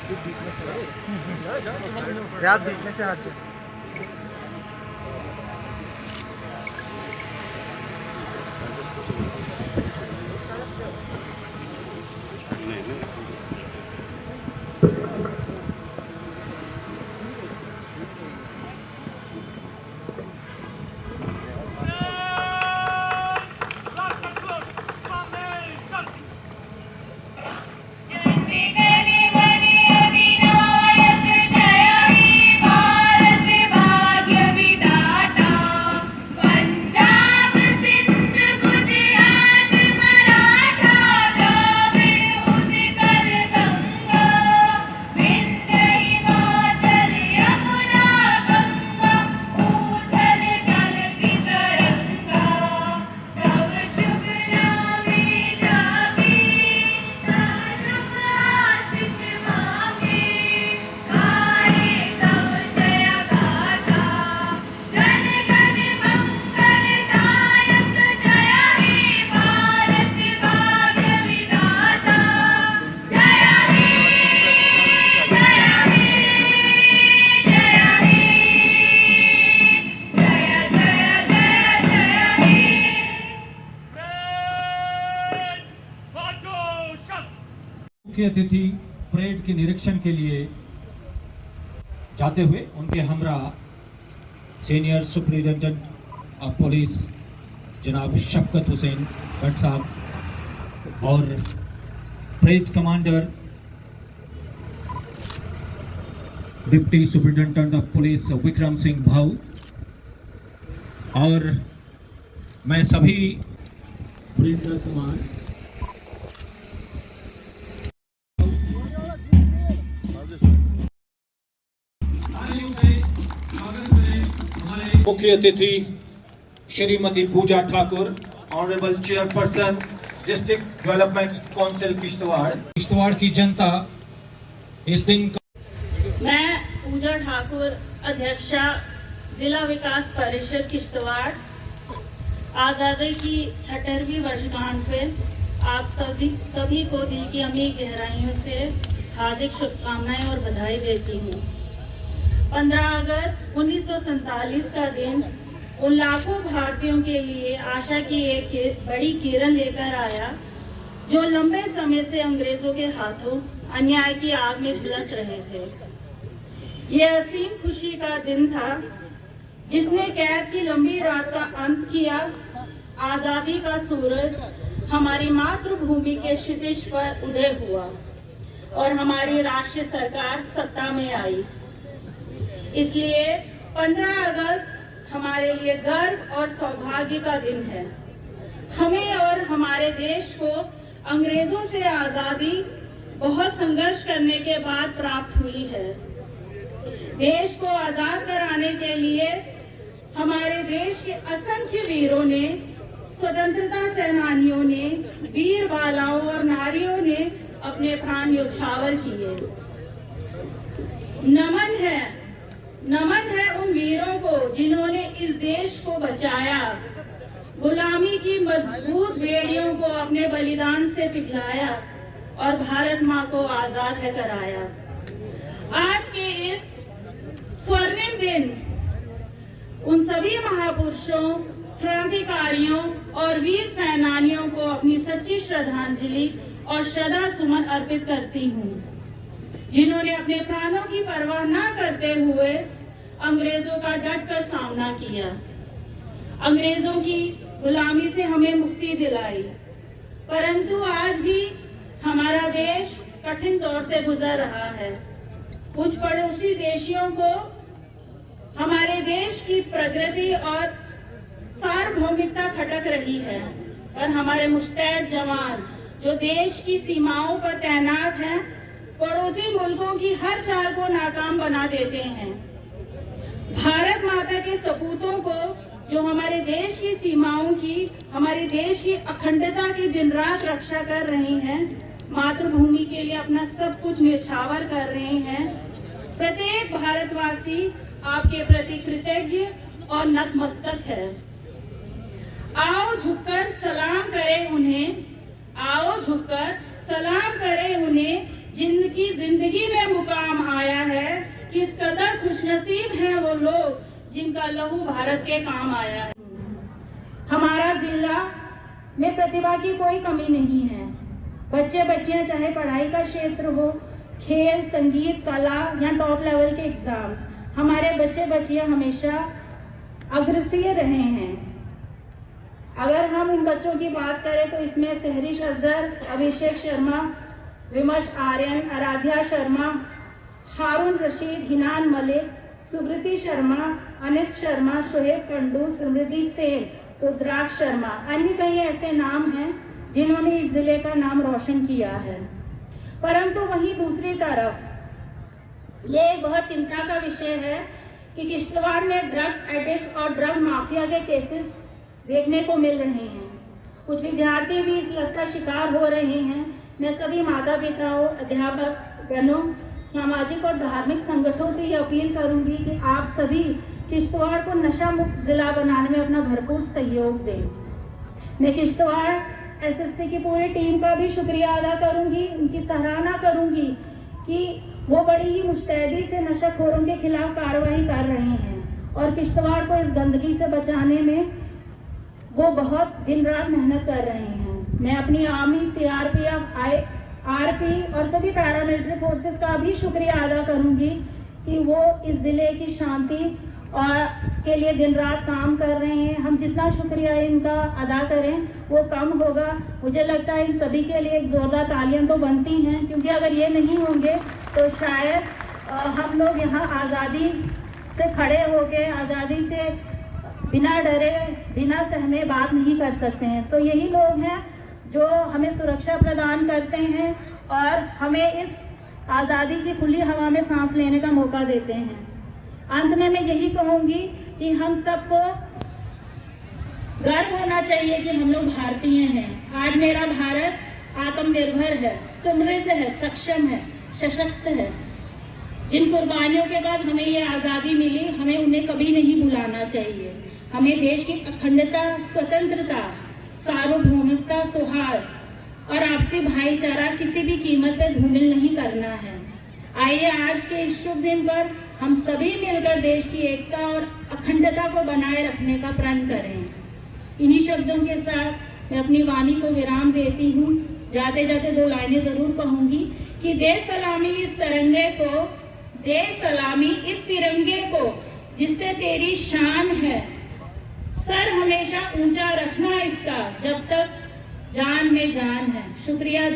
बीच में से प्रयास बीच में से हट जाए। मुख्य अतिथि परेड के निरीक्षण के लिए जाते हुए उनके हमरा सीनियर सुपरिटेंडेंट ऑफ पुलिस जनाब शफकत हुसैन भट्ट साहब और parade commander deputy superintendent of police Vikram Singh Bhau और मैं सभी वरिष्ठ कुमार मुख्य अतिथि Shrimati Pooja Thakur, honourable chairperson district development council Kishtwar की जनता इस दिन मैं पूजा ठाकुर, अध्यक्षा जिला विकास परिषद किश्तवाड़, आज़ादी की 76वीं वर्षगांठ पे आप सभी को दिल की अमीर गहराइयों से हार्दिक शुभकामनाएं और बधाई देती हूँ। 15 अगस्त 1947 का दिन उन लाखों भारतीयों के लिए आशा की एक बड़ी किरण लेकर आया जो लंबे समय से अंग्रेजों के हाथों अन्याय की आग में झुलस रहे थे। ये असीम खुशी का दिन था जिसने कैद की लंबी रात का अंत किया। आजादी का सूरज हमारी मातृभूमि के क्षितिज पर उदय हुआ और हमारी राष्ट्रीय सरकार सत्ता में आई। इसलिए 15 अगस्त हमारे लिए गर्व और सौभाग्य का दिन है। हमें और हमारे देश को अंग्रेजों से आजादी बहुत संघर्ष करने के बाद प्राप्त हुई है। देश को आजाद कराने के लिए हमारे देश के असंख्य वीरों ने, स्वतंत्रता सेनानियों ने, वीर बालाओं और नारियों ने अपने प्राण न्यौछावर किए। नमन है उन वीरों को जिन्होंने इस देश को बचाया, गुलामी की मजबूत बेड़ियों को अपने बलिदान से पिघलाया और भारत माँ को आजाद कराया। आज के इस स्वर्णिम दिन उन सभी महापुरुषों, क्रांतिकारियों और वीर सेनानियों को अपनी सच्ची श्रद्धांजलि और श्रद्धा सुमन अर्पित करती हूँ, जिन्होंने अपने प्राणों की परवाह न करते हुए अंग्रेजों का डटकर सामना किया, अंग्रेजों की गुलामी से हमें मुक्ति दिलाई। परंतु आज भी हमारा देश कठिन दौर से गुजर रहा है। कुछ पड़ोसी देशों को हमारे देश की प्रगति और सार्वभौमिकता खटक रही है, पर हमारे मुस्तैद जवान जो देश की सीमाओं पर तैनात हैं, पड़ोसी मुल्कों की हर चाल को नाकाम बना देते हैं। भारत माता के सपूतों को जो हमारे देश की सीमाओं की, हमारे देश की अखंडता की दिन रात रक्षा कर रही हैं, मातृभूमि के लिए अपना सब कुछ न्यौछावर कर रहे हैं। प्रत्येक भारतवासी आपके प्रति कृतज्ञ और नतमस्तक है। आओ झुककर सलाम करें उन्हें, आओ झुककर सलाम करें उन्हें, जिंदगी में का लहू भारत के काम आया है। हमारा जिला में प्रतिभा की कोई कमी नहीं है। बच्चे बच्चियां चाहे पढ़ाई का क्षेत्र हो, खेल, संगीत, कला या टॉप लेवल के एग्जाम्स, हमारे बच्चे बच्चियां हमेशा अग्रसर रहे हैं। अगर हम इन बच्चों की बात करें तो इसमें सहरिश असगर, अभिषेक शर्मा, विमर्श आर्यन, आराध्या शर्मा, हारून रशीद, हिनान मलिक, सुब्रति शर्मा, अनित शर्मा, शोहेब कंडू, समृद्धि सेन, रुद्राक्ष शर्मा, अन्य कई ऐसे नाम हैं जिन्होंने इस जिले का नाम रोशन किया है। परंतु वहीं दूसरी तरफ ये एक बहुत चिंता का विषय है कि किश्तवाड़ में ड्रग एडिक्ट और ड्रग माफिया के केसेस देखने को मिल रहे हैं। कुछ विद्यार्थी भी इस लत का शिकार हो रहे हैं। मैं सभी माता पिताओं, अध्यापक गणों, सामाजिक और धार्मिक संगठनों से ये अपील करूंगी कि आप सभी किश्तवाड़ को नशा मुक्त जिला बनाने में अपना भरपूर सहयोग दें। मैं किश्तवाड़ एसएसटी की पूरी टीम का भी शुक्रिया अदा करूंगी, उनकी सराहना करूंगी कि वो बड़ी ही मुस्तैदी से नशाखोरों के खिलाफ कार्रवाई कर रहे हैं और किश्तवाड़ को इस गंदगी से बचाने में वो बहुत दिन रात मेहनत कर रहे हैं। मैं अपनी आर्मी, सीआरपीएफ, आरपी और सभी पैरामिलिट्री फोर्सेस का भी शुक्रिया अदा करूंगी कि वो इस जिले की शांति और के लिए दिन रात काम कर रहे हैं। हम जितना शुक्रिया इनका अदा करें वो कम होगा। मुझे लगता है इन सभी के लिए एक जोरदार तालियां तो बनती हैं, क्योंकि अगर ये नहीं होंगे तो शायद हम लोग यहाँ आज़ादी से खड़े होकर, आज़ादी से बिना डरे, बिना सहमे बात नहीं कर सकते हैं। तो यही लोग हैं जो हमें सुरक्षा प्रदान करते हैं और हमें इस आज़ादी की खुली हवा में सांस लेने का मौका देते हैं। अंत में मैं यही कहूँगी कि हम सबको गर्व होना चाहिए कि हम लोग भारतीय हैं। आज मेरा भारत आत्मनिर्भर है, समृद्ध है, सक्षम है, सशक्त है। जिन कुर्बानियों के बाद हमें ये आज़ादी मिली, हमें उन्हें कभी नहीं भुलाना चाहिए। हमें देश की अखंडता, स्वतंत्रता, सार्वभौमिकता, सौहार्द और आपसी भाईचारा किसी भी कीमत पर धूमिल नहीं करना है। आइए आज के इस शुभ दिन पर हम सभी मिलकर देश की एकता और अखंडता को बनाए रखने का प्रण करें। इन्हीं शब्दों के साथ मैं अपनी वाणी को विराम देती हूँ। जाते जाते दो लाइनें जरूर कहूंगी कि दे सलामी इस तिरंगे को, दे सलामी इस तिरंगे को जिससे तेरी शान है। सर हमेशा ऊंचा रखना इसका जब तक जान में जान है। शुक्रिया।